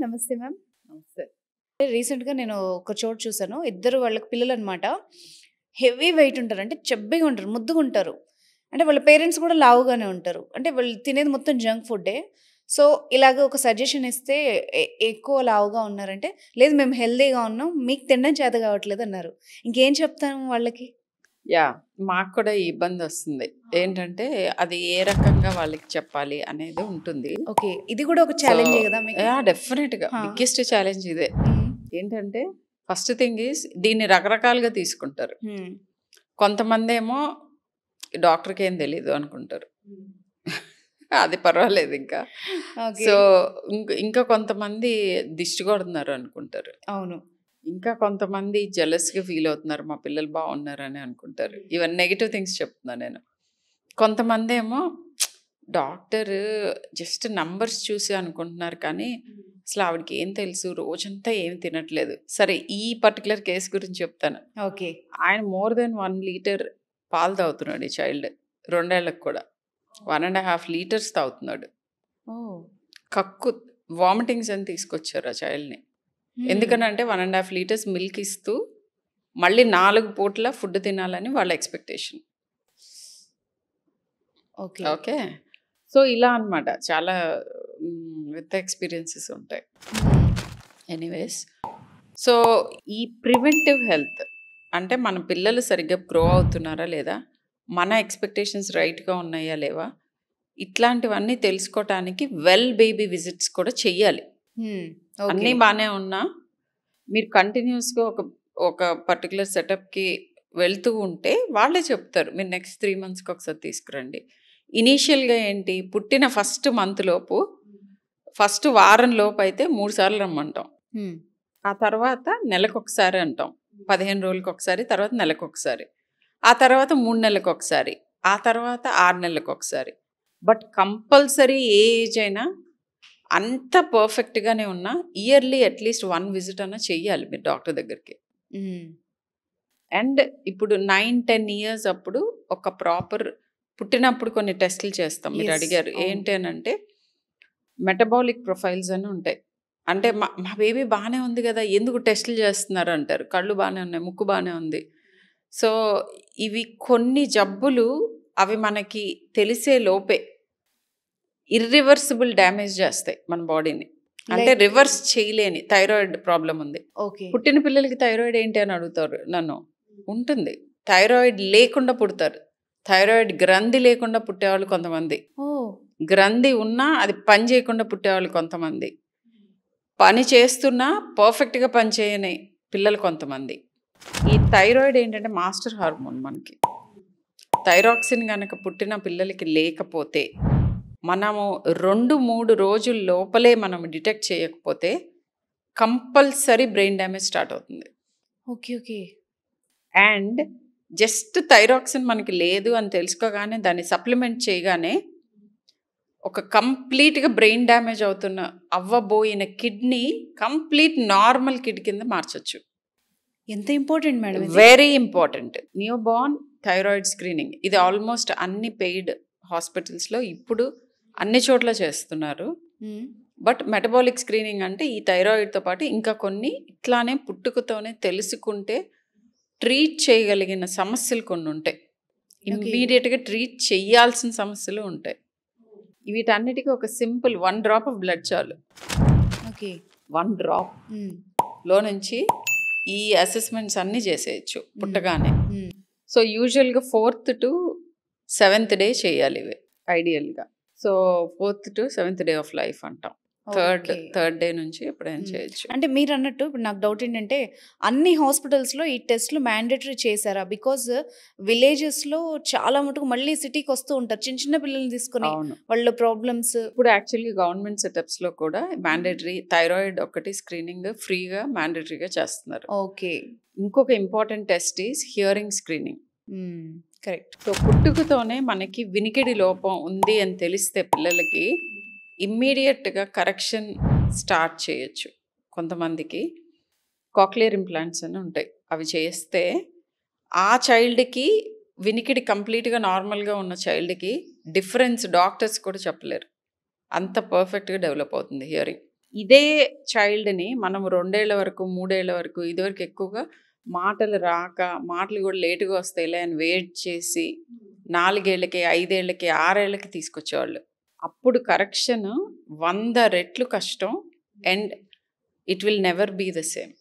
నమస్తే మ్యామ్. నమస్తే. రీసెంట్‌గా నేను ఒక చోట చూసాను. ఇద్దరు వాళ్ళకి పిల్లలనమాట. హెవీ వెయిట్ ఉంటారు. అంటే చెబ్బీగా ఉంటారు. ముద్దుగుంటారు. అంటే వాళ్ళ పేరెంట్స్ కూడా లావుగానే ఉంటారు. అంటే వాళ్ళు తినేది మొత్తం జంక్ ఫుడ్డే. సో, ఇలాగ ఒక సజెషన్ ఇస్తే ఎక్కువ లావుగా ఉన్నారంటే, లేదు మేము హెల్తీగా ఉన్నాం. మీకు తినడం చేత కావట్లేదు అన్నారు. ఇంకేం చెప్తాము వాళ్ళకి? మాకు కూడా ఈ ఇబ్బందొస్తుంది. ఏంటంటే, అది ఏ రకంగా వాళ్ళకి చెప్పాలి అనేది ఉంటుంది. ఓకే. ఇది కూడా ఒక ఛాలెంజే గదా మీకు? డెఫినెట్‌గా. ఆ! బిగ్గెస్ట్ ఛాలెంజ్ ఇదే. హ్మ్. ఏంటంటే, ఫస్ట్ థింగ్ ఈజ్ దీన్ని రకరకాలుగా తీసుకుంటారు. హ్మ్. కొంతమందేమో డాక్టర్‌కేం తెలీదు అనుకుంటారు. అది పర్వాలేదింకా. ఓకే. సో, ఇంకా కొంతమంది దిష్టి కొడుతున్నారు అనుకుంటారు. అవును. ఇంకా కొంతమంది జెలస్‌గా ఫీల్ అవుతున్నారు. మా పిల్లలు బాగున్నారని అనుకుంటారు. ఇవన్నీ నెగెటివ్ థింగ్స్ చెప్తున్నా నేను. కొంతమందేమో డాక్టర్ జస్ట్ నంబర్స్ చూసి అనుకుంటున్నారు కానీ అసలు ఆవిడకి ఏం తెలుసు రోజంతా ఏమి తినట్లేదు. సరే ఈ పర్టికులర్ కేస్ గురించి చెప్తాను. ఓకే. ఆయన మోర్ దెన్ 1 లీటర్ పాలు తాగుతున్నాడు ఈ చైల్డ్. 2 ఏళ్లకు కూడా. 1 ½ లీటర్స్ తాగుతున్నాడు. ఓహ్! కక్కు వామిటింగ్స్ అని తీసుకొచ్చారు ఆ చైల్డ్‌ని. ఎందుకనంటే 1 ½ లీటర్స్ మిల్క్ ఇస్తూ మళ్ళీ 4 పూటల ఫుడ్ తినాలని వాళ్ళ ఎక్స్‌పెక్టేషన్. ఓకే. ఓకే. సో, ఇలా అన్నమాట. చాలా విత్ ఎక్స్‌పీరియన్సెస్ ఉంటాయి. ఎనీవేస్. సో, ఈ ప్రివెంటివ్ హెల్త్ అంటే మన పిల్లలు సరిగ్గా గ్రో అవుతున్నారా లేదా? మన ఎక్స్‌పెక్టేషన్స్ రైట్‌గా ఉన్నాయా లేవా? ఇట్లాంటివన్నీ తెలుసుకోవటానికి వెల్ బేబీ విజిట్స్ కూడా చెయ్యాలి. ఓకే. అన్నీ బానే ఉన్నా మీరు కంటిన్యూస్‌గా ఒక పర్టిక్యులర్ సెటప్‌కి వెళ్తూ ఉంటే వాళ్ళే చెప్తారు. మీరు నెక్స్ట్ 3 మంత్స్‌కి ఒకసారి తీసుకురండి. ఇనీషియల్‌గా ఏంటి పుట్టిన ఫస్ట్ మంత్ లోపు ఫస్ట్ వారం లోపు అయితే 3 సార్లు రమ్మంటాం. హ్మ్. ఆ తర్వాత నెలకొకసారి అంటాం. 15 రోజులకొకసారి, తర్వాత నెలకొకసారి. ఆ తర్వాత 3 నెలలకొకసారి. ఆ తర్వాత 6 నెలలకొకసారి. బట్ కంపల్సరీ ఏ ఏజ్ అయినా అంత పర్ఫెక్ట్‌గానే ఉన్నా ఇయర్లీ అట్‌లీస్ట్ 1 విజిట్ అన్నా చెయ్యాలి మీరు డాక్టర్ దగ్గరికి. హ్మ్. అండ్ ఇప్పుడు 9, 10 ఇయర్స్ అప్పుడు ఒక ప్రాపర్ పుట్టినప్పుడు కొన్ని టెస్టులు చేస్తాం. మీరు యెస్. అడిగారు. అవును. ఏంటి అనంటే మెటబాలిక్ ప్రొఫైల్స్ అని ఉంటాయి. అంటే మా బేబీ బానే ఉంది గదా! ఎందుకు టెస్టులు చేస్తున్నారు అంటారు. కళ్ళు బానే ఉన్నాయి, ముక్కు బానే ఉంది. సో, ఇవి కొన్ని జబ్బులు అవి మనకి తెలిసే లోపే ఇర్రివర్సిబుల్ డ్యామేజ్ చేస్తాయి మన బాడీని. అంటే లైక్ రివర్స్ చేయలేని థైరాయిడ్ ప్రాబ్లమ్ ఉంది. ఓకే. పుట్టిన పిల్లలకి థైరాయిడ్ ఏంటి అని అడుగుతారు నన్ను. ఉంటుంది. థైరాయిడ్ లేకుండా పుడతారు. థైరాయిడ్ గ్రంథి లేకుండా పుట్టేవాళ్ళు కొంతమంది. ఓహ్! గ్రంథి ఉన్నా అది పని చేయకుండా పుట్టేవాళ్ళు కొంతమంది. పని చేస్తున్నా పర్ఫెక్ట్‌గా పని చేయని పిల్లలు కొంతమంది. ఈ థైరాయిడ్ ఏంటంటే మాస్టర్ హార్మోన్ మనకి. థైరాక్సిన్ గనక పుట్టిన పిల్లలకి లేకపోతే మనము 2, 3 రోజుల లోపలే మనం డిటెక్ట్ చేయకపోతే కంపల్సరీ బ్రెయిన్ డ్యామేజ్ స్టార్ట్ అవుతుంది. Okay. Okay. And just thyroxine మనకి లేదు అని తెలుసుకోగానే దాన్ని సప్లిమెంట్ చేయగానే ఒక కంప్లీట్‌గా బ్రెయిన్ డ్యామేజ్ అవ్వబోయిన కిడ్నీ కంప్లీట్ నార్మల్ కిడ్ కింద మార్చొచ్చు. ఎంత ఇంపార్టెంట్ మేడం ఇది? Very important. Newborn thyroid screening ఇది ఆల్మోస్ట్ అన్ని పెయిడ్ హాస్పిటల్స్‌లో ఇప్పుడు అన్ని చోట్ల చేస్తున్నారు. హ్మ్. బట్ మెటబాలిక్ స్క్రీనింగ్ అంటే ఈ థైరాయిడ్‌తో పాటు ఇంకా కొన్ని ఇట్లానే పుట్టుకతోనే తెలుసుకుంటే ట్రీట్ చేయగలిగిన సమస్యలు కొన్ని ఉంటాయి. ఓకే. ఇమ్మీడియేట్‌గా ట్రీట్ చేయాల్సిన సమస్యలు ఉంటాయి. వీటన్నిటికీ ఒక సింపుల్ 1 డ్రాప్ ఆఫ్ బ్లడ్ చాలు. ఓకే. 1 డ్రాప్ హ్మ్. లో నుంచి ఈ అసెస్మెంట్స్ అన్నీ చేసేయచ్చు పుట్టగానే. హ్మ్. సో, యూజువల్‌గా 4th టు 7th డే చేయాలి ఇవి ఐడియల్‌గా. So, 4th to 7th day of life అంటాం. ఓకే. థర్డ్ డే నుంచి ఎప్పుడైనా హ్మ్. చేయొచ్చు. అంటే మీరన్నట్టు ఇప్పుడు నాకు డౌట్ ఏంటంటే, అన్ని హాస్పిటల్స్‌లో ఈ టెస్ట్‌లు మ్యాండేటరీ చేశారా? బికాజ్ విలేజెస్‌లో చాలా మటుకు మళ్ళీ సిటీకొస్తూ ఉంటారు. చిన్న చిన్న పిల్లల్ని తీసుకొని అవును. వాళ్ళ ప్రాబ్లమ్స్. ఇప్పుడు యాక్చువల్లీ గవర్నమెంట్ సెటప్స్‌లో కూడా మ్యాండేటరీ థైరాయిడ్ ఒకటి స్క్రీనింగ్ ఫ్రీగా మ్యాండేటరీగా చేస్తున్నారు. ఓకే. ఇంకొక important test is hearing screening. హ్మ్. కరెక్ట్. సో, పుట్టుకతోనే మనకి వినికిడి లోపం ఉంది అని తెలిస్తే పిల్లలకి ఇమ్మీడియట్‌గా కరెక్షన్ స్టార్ట్ చేయొచ్చు. కొంతమందికి కాక్లియర్ ఇంప్లాంట్స్ అని ఉంటాయి. అవి చేస్తే ఆ చైల్డ్‌కి వినికిడి కంప్లీట్‌గా నార్మల్‌గా ఉన్న చైల్డ్‌కి డిఫరెన్స్ డాక్టర్స్ కూడా చెప్పలేరు. అంత పర్ఫెక్ట్‌గా డెవలప్ అవుతుంది హియరింగ్. ఇదే చైల్డ్‌ని మనం 2 ఏళ్ల వరకు, 3 ఏళ్ల వరకు ఇదివరకు ఎక్కువగా మాటలు రాక, మాటలు కూడా లేట్‌గా వస్తాయిలే అని వెయిట్ చేసి 4 ఏళ్ళకి, 5 ఏళ్ళకి, 6 ఏళ్ళకి తీసుకొచ్చేవాళ్ళు. అప్పుడు కరెక్షన్ 100 రెట్లు కష్టం and it will never be the same.